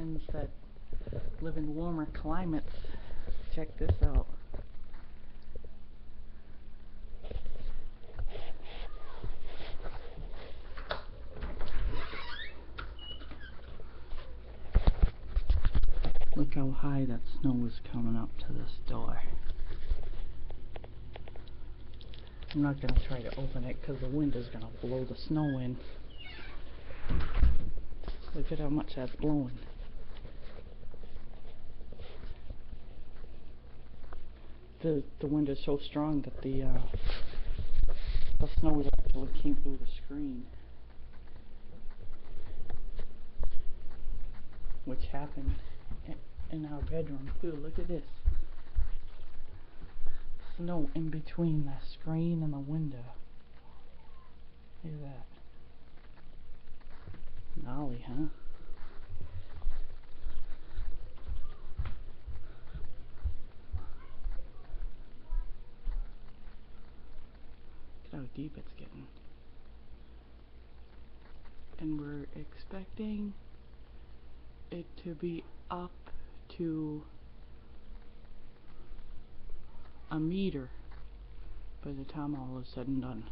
friends that live in warmer climates, check this out. Look how high that snow is coming up to this door. I'm not going to try to open it because the wind is going to blow the snow in. Look at how much that's blowing. The wind is so strong that the snow actually came through the screen, which happened in our bedroom too. Look at this. Snow in between the screen and the window. Look at that. Gnarly, huh? Look how deep it's getting. And we're expecting it to be up to a meter by the time all is said and done.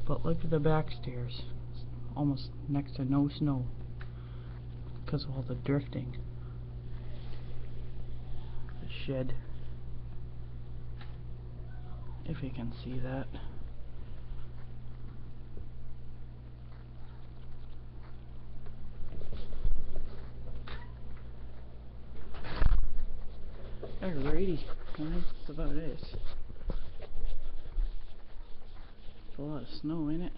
But look at the back stairs. It's almost next to no snow because of all the drifting. The shed, if you can see that. Alrighty, that's about it. There's a lot of snow in it.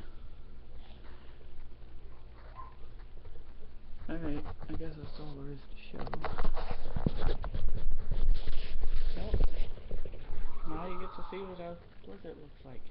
Alright, I guess that's all there is to show. Well, now you get to see what our blizzard looks like.